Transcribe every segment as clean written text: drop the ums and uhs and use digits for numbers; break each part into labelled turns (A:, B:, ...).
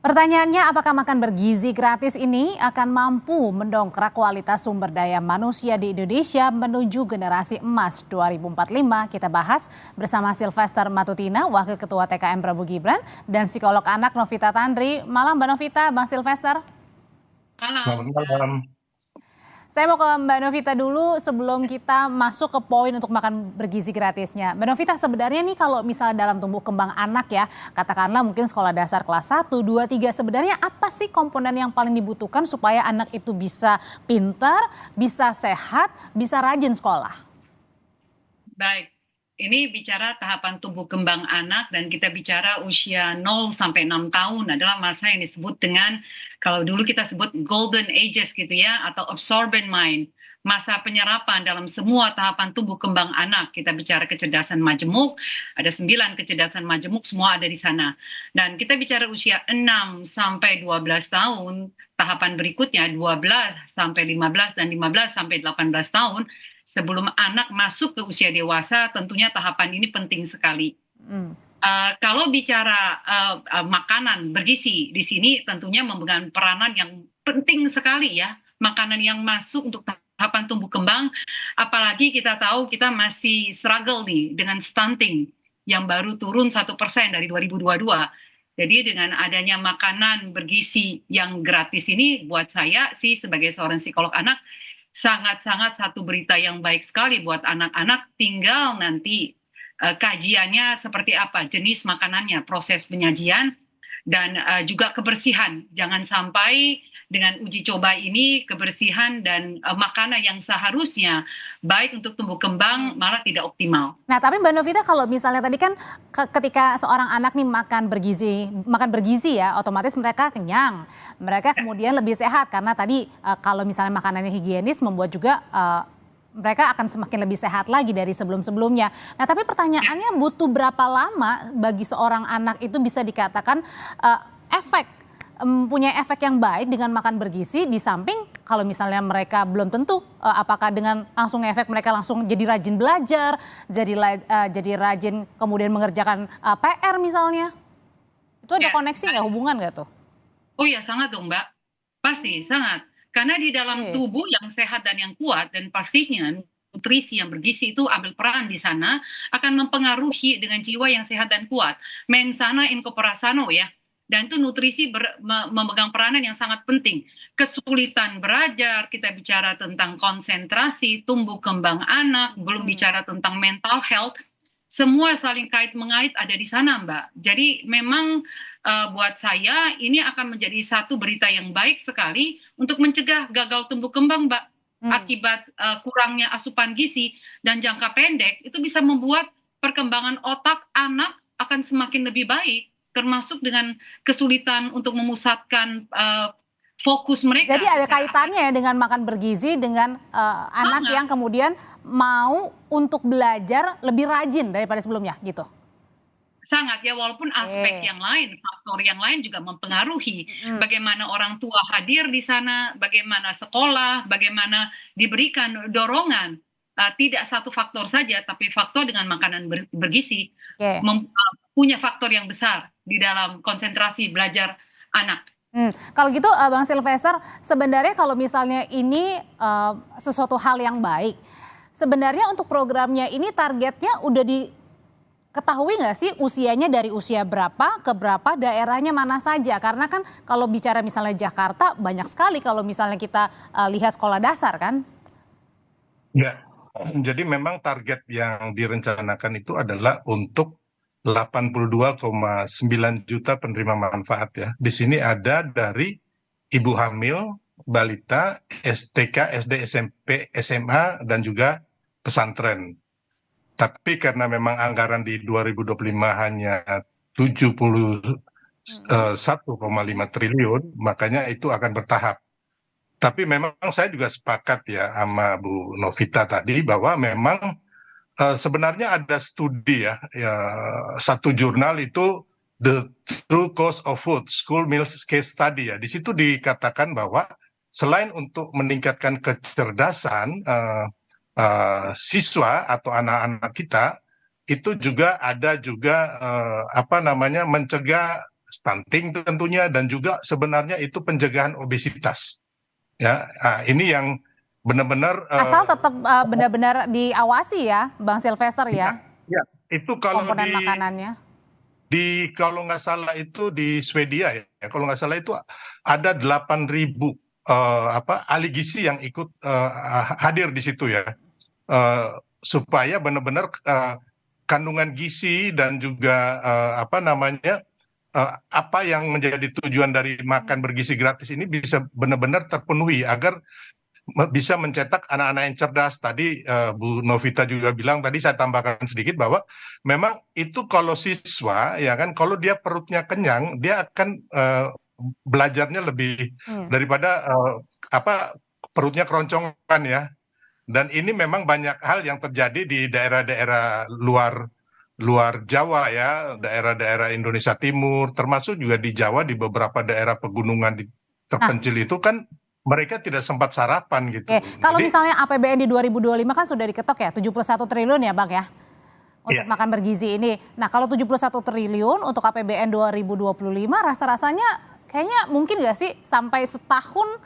A: Pertanyaannya, apakah makan bergizi gratis ini akan mampu mendongkrak kualitas sumber daya manusia di Indonesia menuju generasi emas 2045? Kita bahas bersama Sylvester Matutina, Wakil Ketua TKN Prabowo Gibran, dan psikolog anak Novita Tandri. Malam Mbak Novita, Bang Sylvester.
B: Malam.
C: Selamat malam.
A: Saya mau ke Mbak Novita dulu sebelum kita masuk ke poin untuk makan bergizi gratisnya. Mbak Novita, sebenarnya nih kalau misalnya dalam tumbuh kembang anak ya, katakanlah mungkin sekolah dasar kelas 1, 2, 3, sebenarnya apa sih komponen yang paling dibutuhkan supaya anak itu bisa pintar, bisa sehat, bisa rajin sekolah?
B: Baik, ini bicara tahapan tumbuh kembang anak dan kita bicara usia 0 sampai 6 tahun adalah masa yang disebut dengan, kalau dulu kita sebut golden ages gitu ya, atau absorbent mind. Masa penyerapan dalam semua tahapan tumbuh kembang anak. Kita bicara kecerdasan majemuk, ada 9 kecerdasan majemuk, semua ada di sana. Dan kita bicara usia 6 sampai 12 tahun, tahapan berikutnya 12 sampai 15 dan 15 sampai 18 tahun, sebelum anak masuk ke usia dewasa, tentunya tahapan ini penting sekali. Kalau bicara makanan bergizi di sini tentunya memegang peranan yang penting sekali ya, makanan yang masuk untuk tahapan tumbuh kembang, apalagi kita tahu kita masih struggle nih dengan stunting yang baru turun 1% dari 2022. Jadi dengan adanya makanan bergizi yang gratis ini, buat saya sih sebagai seorang psikolog anak, sangat-sangat satu berita yang baik sekali buat anak-anak. Tinggal nanti kajiannya seperti apa, jenis makanannya, proses penyajian, dan juga kebersihan. Jangan sampai dengan uji coba ini kebersihan dan makanan yang seharusnya baik untuk tumbuh kembang malah tidak optimal.
A: Nah, tapi Mbak Novita, kalau misalnya tadi kan ketika seorang anak nih makan bergizi ya, otomatis mereka kenyang, mereka kemudian lebih sehat karena tadi kalau misalnya makanannya higienis membuat juga mereka akan semakin lebih sehat lagi dari sebelum-sebelumnya. Nah, tapi pertanyaannya butuh berapa lama bagi seorang anak itu bisa dikatakan punya efek yang baik dengan makan bergizi, di samping kalau misalnya mereka belum tentu apakah dengan langsung efek mereka langsung jadi rajin belajar, jadi rajin kemudian mengerjakan PR misalnya. Itu ada koneksi nggak, hubungan nggak tuh?
B: Oh ya, sangat dong Mbak, pasti sangat. Karena di dalam tubuh yang sehat dan yang kuat, dan pastinya nutrisi yang bergizi itu ambil peran di sana, akan mempengaruhi dengan jiwa yang sehat dan kuat. Mens sana in corpore sano ya. Dan itu nutrisi memegang peranan yang sangat penting. Kesulitan belajar, kita bicara tentang konsentrasi, tumbuh kembang anak, belum bicara tentang mental health, semua saling kait mengait ada di sana Mbak. Jadi memang buat saya ini akan menjadi satu berita yang baik sekali untuk mencegah gagal tumbuh kembang Mbak. Akibat kurangnya asupan gizi dan jangka pendek itu bisa membuat perkembangan otak anak akan semakin lebih baik, termasuk dengan kesulitan untuk memusatkan fokus mereka.
A: Jadi ada kaitannya ya dengan makan bergizi dengan anak yang kemudian mau untuk belajar lebih rajin daripada sebelumnya gitu.
B: Sangat ya, walaupun aspek yang lain, faktor yang lain juga mempengaruhi. Bagaimana orang tua hadir di sana, bagaimana sekolah, bagaimana diberikan dorongan. Tidak satu faktor saja, tapi faktor dengan makanan bergizi punya faktor yang besar di dalam konsentrasi belajar anak.
A: Kalau gitu Bang Sylvester, sebenarnya kalau misalnya ini sesuatu hal yang baik, sebenarnya untuk programnya ini targetnya udah diketahui nggak sih usianya, dari usia berapa ke berapa, daerahnya mana saja? Karena kan kalau bicara misalnya Jakarta banyak sekali kalau misalnya kita lihat sekolah dasar kan?
C: Ya, jadi memang target yang direncanakan itu adalah untuk 82,9 juta penerima manfaat ya. Di sini ada dari ibu hamil, balita, TK, SD, SMP, SMA, dan juga pesantren. Tapi karena memang anggaran di 2025 hanya 71,5 triliun, makanya itu akan bertahap. Tapi memang saya juga sepakat ya sama Bu Novita tadi bahwa memang sebenarnya ada studi ya, satu jurnal itu The True Cost of Food, School Meals Case Study ya. Di situ dikatakan bahwa selain untuk meningkatkan kecerdasan siswa atau anak-anak kita, itu juga ada mencegah stunting tentunya, dan juga sebenarnya itu pencegahan obesitas. Ya, ini yang benar-benar
A: Asal tetap benar-benar diawasi ya, Bang Sylvester ya,
C: ya, itu kalau
A: komponen makanannya.
C: kalau nggak salah itu di Swedia ya, kalau nggak salah itu ada 8.000 ahli gizi yang ikut hadir di situ ya, supaya benar-benar kandungan gizi dan juga apa yang menjadi tujuan dari makan bergizi gratis ini bisa benar-benar terpenuhi agar bisa mencetak anak-anak yang cerdas. Tadi Bu Novita juga bilang, tadi saya tambahkan sedikit bahwa memang itu kalau siswa ya kan, kalau dia perutnya kenyang dia akan belajarnya lebih daripada perutnya keroncongan ya. Dan ini memang banyak hal yang terjadi di daerah-daerah luar Jawa ya, daerah-daerah Indonesia Timur, termasuk juga di Jawa, di beberapa daerah pegunungan terpencil itu kan mereka tidak sempat sarapan gitu.
A: Oke, kalau misalnya APBN di 2025 kan sudah diketok ya, 71 triliun ya Bang ya, untuk makan bergizi ini. Nah kalau 71 triliun untuk APBN 2025 rasa-rasanya kayaknya mungkin nggak sih sampai setahun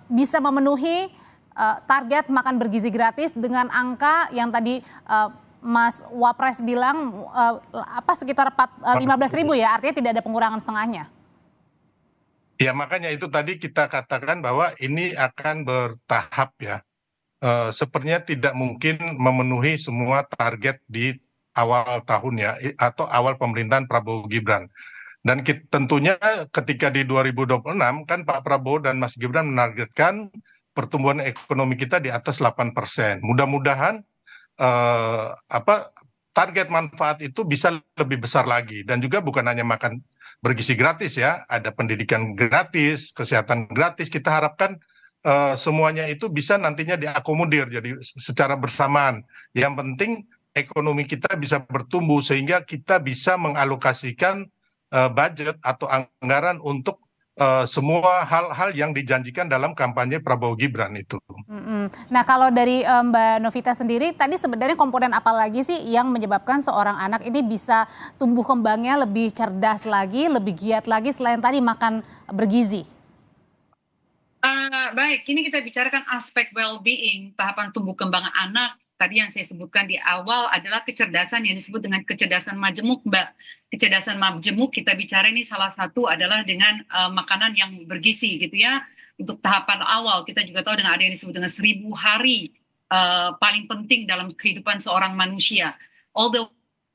A: bisa memenuhi target makan bergizi gratis dengan angka yang tadi Mas Wapres bilang sekitar 15.000 ya, artinya tidak ada pengurangan setengahnya.
C: Ya makanya itu tadi kita katakan bahwa ini akan bertahap ya. Sepertinya tidak mungkin memenuhi semua target di awal tahun ya, atau awal pemerintahan Prabowo Gibran. Dan tentunya ketika di 2026 kan Pak Prabowo dan Mas Gibran menargetkan pertumbuhan ekonomi kita di atas 8%. Mudah-mudahan target manfaat itu bisa lebih besar lagi, dan juga bukan hanya makan bergizi gratis ya, ada pendidikan gratis, kesehatan gratis. Kita harapkan semuanya itu bisa nantinya diakomodir jadi secara bersamaan. Yang penting ekonomi kita bisa bertumbuh sehingga kita bisa mengalokasikan budget atau anggaran untuk semua hal-hal yang dijanjikan dalam kampanye Prabowo Gibran itu.
A: Nah kalau dari Mbak Novita sendiri, tadi sebenarnya komponen apa lagi sih yang menyebabkan seorang anak ini bisa tumbuh kembangnya lebih cerdas lagi, lebih giat lagi selain tadi makan bergizi?
B: Baik, ini kita bicarakan aspek well-being, tahapan tumbuh kembang anak. Tadi yang saya sebutkan di awal adalah kecerdasan yang disebut dengan kecerdasan majemuk, Mbak. Kecerdasan majemuk kita bicara ini salah satu adalah dengan makanan yang bergizi gitu ya. Untuk tahapan awal kita juga tahu dengan ada yang disebut dengan 1000 hari paling penting dalam kehidupan seorang manusia. All the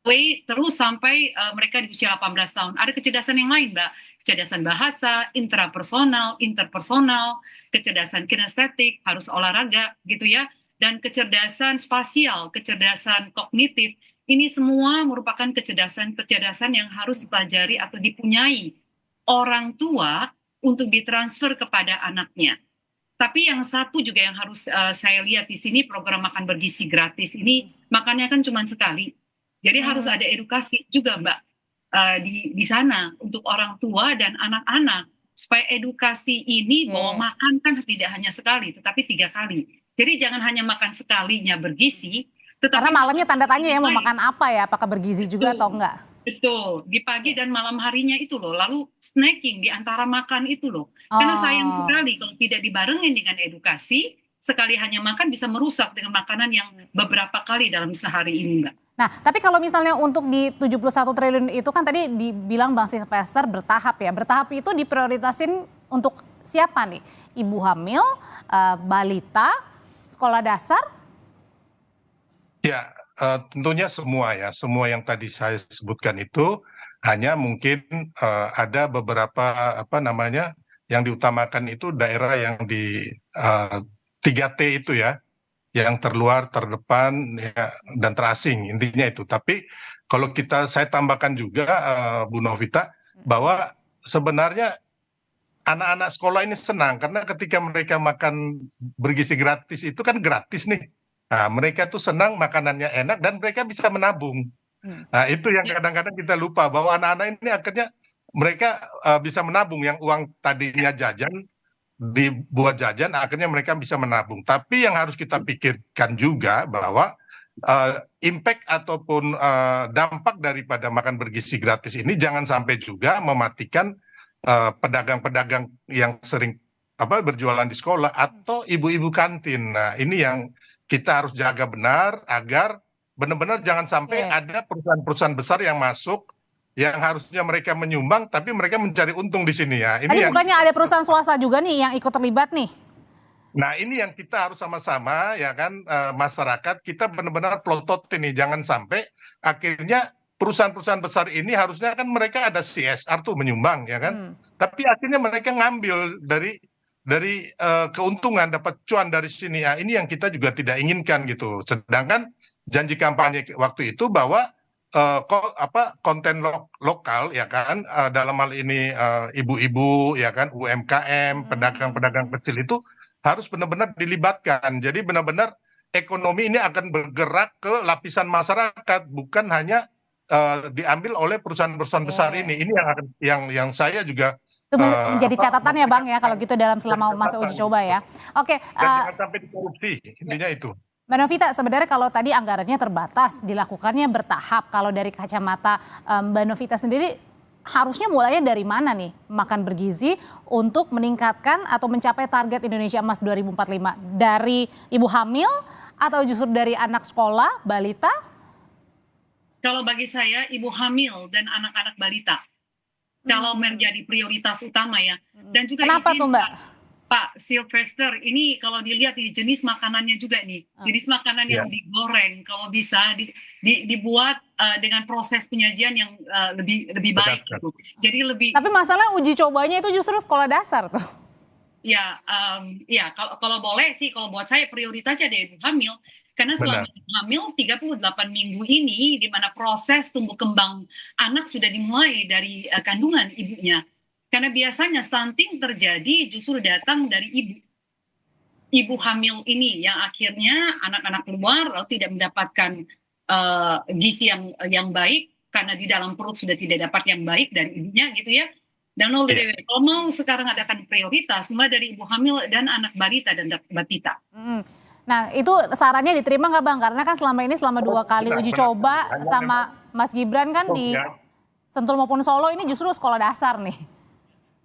B: way terus sampai mereka di usia 18 tahun. Ada kecerdasan yang lain, Mbak. Kecerdasan bahasa, intrapersonal, interpersonal, kecerdasan kinestetik, harus olahraga gitu ya. Dan kecerdasan spasial, kecerdasan kognitif, ini semua merupakan kecerdasan yang harus dipelajari atau dipunyai orang tua untuk ditransfer kepada anaknya. Tapi yang satu juga yang harus saya lihat di sini, program makan bergizi gratis ini makannya kan cuma sekali. Jadi harus ada edukasi juga, Mbak, di sana untuk orang tua dan anak-anak, supaya edukasi ini bahwa makan kan tidak hanya sekali, tetapi 3 kali. Jadi jangan hanya makan sekalinya bergizi, tetapi
A: karena malamnya tanda tanya ya mau makan apa ya, apakah bergizi juga atau enggak.
B: Betul, di pagi dan malam harinya itu loh, lalu snacking di antara makan itu loh. Karena sayang sekali kalau tidak dibarengin dengan edukasi, sekali hanya makan bisa merusak dengan makanan yang beberapa kali dalam sehari ini, Mbak.
A: Nah, tapi kalau misalnya untuk di 71 triliun itu kan tadi dibilang Bang Sylvester bertahap ya. Bertahap itu diprioritasin untuk siapa nih? Ibu hamil, balita, sekolah dasar?
C: Ya, tentunya semua ya. Semua yang tadi saya sebutkan itu hanya mungkin ada beberapa yang diutamakan itu daerah yang di 3T itu ya, yang terluar, terdepan, ya, dan terasing, intinya itu. Tapi kalau saya tambahkan juga Bu Novita, bahwa sebenarnya anak-anak sekolah ini senang karena ketika mereka makan bergizi gratis itu kan gratis nih. Nah, mereka tuh senang, makanannya enak dan mereka bisa menabung. Nah, itu yang kadang-kadang kita lupa bahwa anak-anak ini akhirnya mereka bisa menabung, yang uang tadinya jajan dibuat jajan, akhirnya mereka bisa menabung. Tapi yang harus kita pikirkan juga bahwa impact ataupun dampak daripada makan bergizi gratis ini jangan sampai juga mematikan pedagang-pedagang yang sering berjualan di sekolah atau ibu-ibu kantin. Nah, ini yang kita harus jaga benar agar benar-benar jangan sampai ada perusahaan-perusahaan besar yang masuk yang harusnya mereka menyumbang tapi mereka mencari untung di sini ya.
A: Tadi bukannya ada perusahaan swasta juga nih yang ikut terlibat nih?
C: Nah, ini yang kita harus sama-sama ya kan masyarakat kita benar-benar pelotot ini jangan sampai akhirnya perusahaan-perusahaan besar ini harusnya kan mereka ada CSR tuh menyumbang ya kan. Tapi akhirnya mereka ngambil dari keuntungan dapat cuan dari sini ya. Ini yang kita juga tidak inginkan gitu. Sedangkan janji kampanye waktu itu bahwa konten lokal ya kan dalam hal ini ibu-ibu ya kan UMKM, pedagang-pedagang kecil itu harus benar-benar dilibatkan. Jadi benar-benar ekonomi ini akan bergerak ke lapisan masyarakat, bukan hanya diambil oleh perusahaan-perusahaan besar ini. Ini yang saya juga
A: itu menjadi catatan ya Bang ya kalau gitu dalam selama masa uji coba ya. Oke.
C: Jangan sampai dikorupsi, intinya itu.
A: Mbak Novita, sebenarnya kalau tadi anggarannya terbatas, dilakukannya bertahap. Kalau dari kacamata Mbak Novita sendiri, harusnya mulainya dari mana nih makan bergizi untuk meningkatkan atau mencapai target Indonesia Emas 2045? Dari ibu hamil atau justru dari anak sekolah, balita?
B: Kalau bagi saya ibu hamil dan anak-anak balita. Kalau menjadi prioritas utama ya. Dan juga
A: kenapa tuh Mbak?
B: Pak Sylvester, ini kalau dilihat di jenis makanannya juga nih, jenis makanan yang digoreng kalau bisa dibuat dengan proses penyajian yang lebih baik gitu. Jadi lebih.
A: Tapi masalah uji cobanya itu justru sekolah dasar tuh.
B: Ya, ya kalau boleh sih, kalau buat saya prioritasnya dari ibu hamil, karena selama hamil 38 minggu ini, di mana proses tumbuh kembang anak sudah dimulai dari kandungan ibunya. Karena biasanya stunting terjadi justru datang dari ibu hamil ini yang akhirnya anak-anak keluar lalu tidak mendapatkan gizi yang baik karena di dalam perut sudah tidak dapat yang baik dari ibunya gitu ya. Dan kalau mau sekarang adakan prioritas mulai dari ibu hamil dan anak balita dan batita.
A: Nah itu sarannya diterima nggak Bang? Karena kan selama ini selama 2 kali uji coba sama Mas Gibran kan di Sentul maupun Solo ini justru sekolah dasar nih.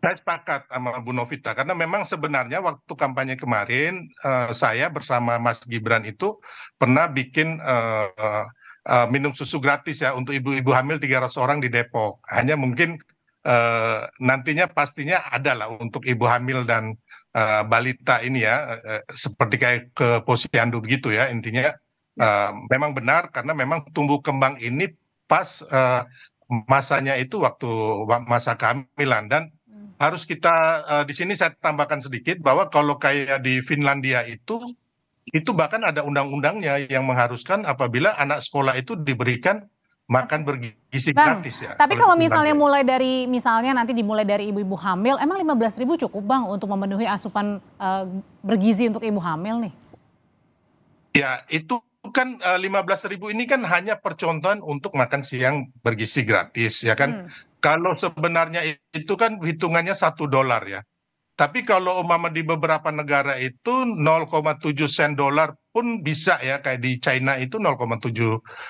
C: Saya sepakat sama Bu Novita karena memang sebenarnya waktu kampanye kemarin saya bersama Mas Gibran itu pernah bikin minum susu gratis ya untuk ibu-ibu hamil 300 orang di Depok. Hanya mungkin nantinya pastinya ada lah untuk ibu hamil dan balita ini ya seperti kayak ke posyandu begitu ya intinya memang benar karena memang tumbuh kembang ini pas masanya itu waktu masa kehamilan dan harus kita di sini saya tambahkan sedikit bahwa kalau kayak di Finlandia itu bahkan ada undang-undangnya yang mengharuskan apabila anak sekolah itu diberikan makan bergizi gratis ya.
A: Tapi kalau misalnya nanti dimulai dari ibu-ibu hamil, emang 15.000 cukup Bang untuk memenuhi asupan bergizi untuk ibu hamil nih?
C: Ya itu kan 15.000 ini kan hanya percontohan untuk makan siang bergizi gratis ya kan. Kalau sebenarnya itu kan hitungannya $1 ya. Tapi kalau umpama di beberapa negara itu 0,7 sen dolar pun bisa ya kayak di China itu 0,7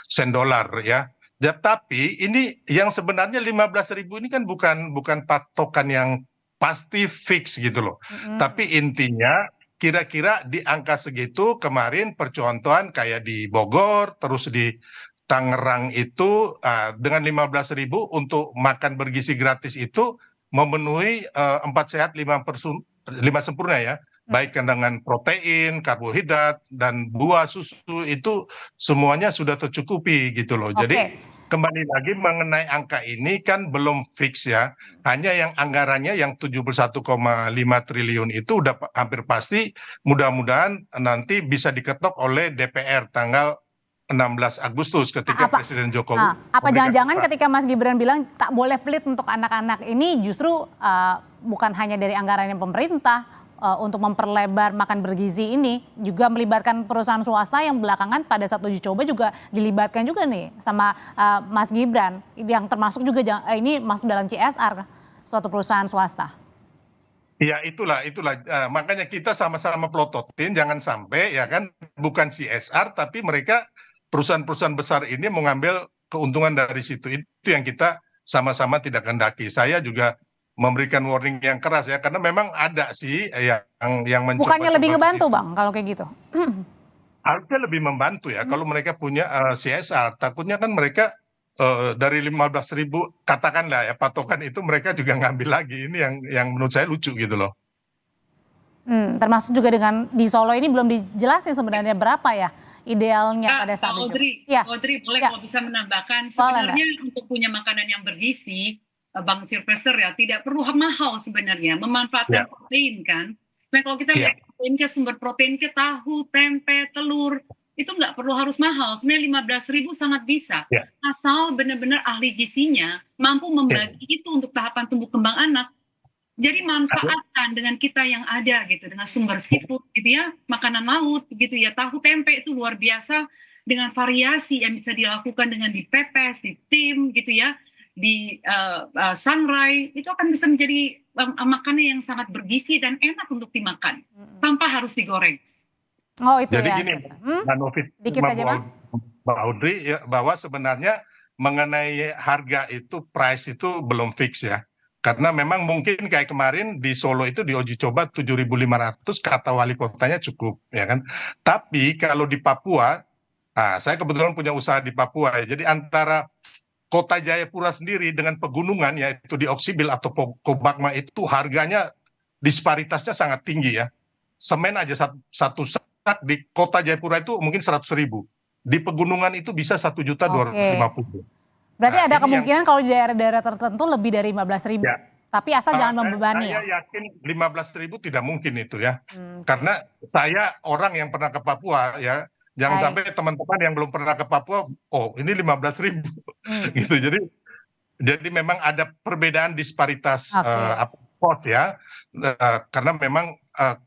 C: sen dolar ya. Tapi ini yang sebenarnya 15.000 ini kan bukan patokan yang pasti fix gitu loh. Tapi intinya kira-kira di angka segitu kemarin percontohan kayak di Bogor terus di Tangerang itu dengan 15.000 untuk makan bergizi gratis itu memenuhi 4 sehat 5 sempurna ya. Baik dengan protein, karbohidrat, dan buah, susu itu semuanya sudah tercukupi gitu loh. Jadi kembali lagi mengenai angka ini kan belum fix ya. Hanya yang anggarannya yang 71,5 triliun itu udah hampir pasti mudah-mudahan nanti bisa diketok oleh DPR tanggal 16 Agustus ketika Presiden Jokowi.
A: Apa jangan-jangan ketika Mas Gibran bilang tak boleh pelit untuk anak-anak ini justru bukan hanya dari anggaran yang pemerintah untuk memperlebar makan bergizi ini juga melibatkan perusahaan swasta yang belakangan pada saat uji coba juga dilibatkan juga nih sama Mas Gibran yang termasuk juga ini masuk dalam CSR suatu perusahaan swasta.
C: Ya itulah makanya kita sama-sama pelototin jangan sampai ya kan bukan CSR tapi mereka perusahaan-perusahaan besar ini mengambil keuntungan dari situ. Itu yang kita sama-sama tidak kehendaki. Saya juga memberikan warning yang keras ya, karena memang ada sih yang mencoba.
A: Bukannya lebih ngebantu Bang kalau kayak gitu?
C: Harusnya lebih membantu ya, kalau mereka punya CSR. Takutnya kan mereka dari 15.000 katakanlah ya patokan itu mereka juga ngambil lagi. Ini yang menurut saya lucu gitu loh.
A: Termasuk juga dengan di Solo ini belum dijelasin sebenarnya berapa ya idealnya pada saat
B: Audrey,
A: ya.
B: Audrey boleh
A: Ya.
B: kalau bisa menambahkan,
A: Boleh,
B: sebenarnya untuk punya makanan yang bergizi, Bang Sylvester ya, tidak perlu mahal sebenarnya, memanfaatkan protein kan. Nah kalau kita lihat protein ke sumber protein ke tahu, tempe, telur, itu nggak perlu harus mahal, sebenarnya 15.000 sangat bisa. Asal benar-benar ahli gizinya mampu membagi itu untuk tahapan tumbuh kembang anak. Jadi manfaatkan dengan kita yang ada gitu, dengan sumber seafood gitu ya, makanan laut gitu ya, tahu tempe itu luar biasa dengan variasi yang bisa dilakukan dengan dipepes, di tim gitu ya, di sangrai, itu akan bisa menjadi makanan yang sangat bergizi dan enak untuk dimakan tanpa harus digoreng.
A: Oh itu
C: jadi
A: ya.
C: gini, Mbak Novita,
A: Dikit saja Bang.
C: Mbak Audrey ya, bahwa sebenarnya mengenai harga itu price itu belum fix ya. Karena memang mungkin kayak kemarin di Solo itu diuji coba 7.500 kata wali kotanya cukup ya kan. Tapi kalau di Papua, saya kebetulan punya usaha di Papua ya. Jadi antara Kota Jayapura sendiri dengan pegunungan yaitu di Oksibil atau Kobakma itu harganya disparitasnya sangat tinggi ya. Semen aja satu sak di Kota Jayapura itu mungkin 100.000. Di pegunungan itu bisa 1.250.000.
A: Berarti ada kemungkinan kalau di daerah-daerah tertentu lebih dari 15.000. Ya. Tapi asal jangan membebani ya.
C: Saya yakin 15.000 tidak mungkin itu ya. Karena saya orang yang pernah ke Papua ya. Jangan sampai teman-teman yang belum pernah ke Papua, oh ini 15.000 gitu. Jadi memang ada perbedaan disparitas cost ya. Karena memang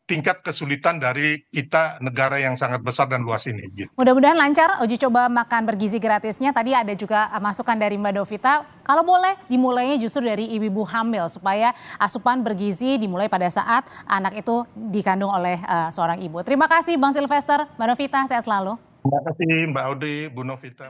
C: tingkat kesulitan dari kita negara yang sangat besar dan luas ini. Gitu.
A: Mudah-mudahan lancar uji coba makan bergizi gratisnya. Tadi ada juga masukan dari Mbak Novita. Kalau boleh dimulainya justru dari ibu-ibu hamil supaya asupan bergizi dimulai pada saat anak itu dikandung oleh seorang ibu. Terima kasih Bang Sylvester, Mbak Novita, sehat selalu.
C: Terima kasih Mbak Audrey, Bu Novita.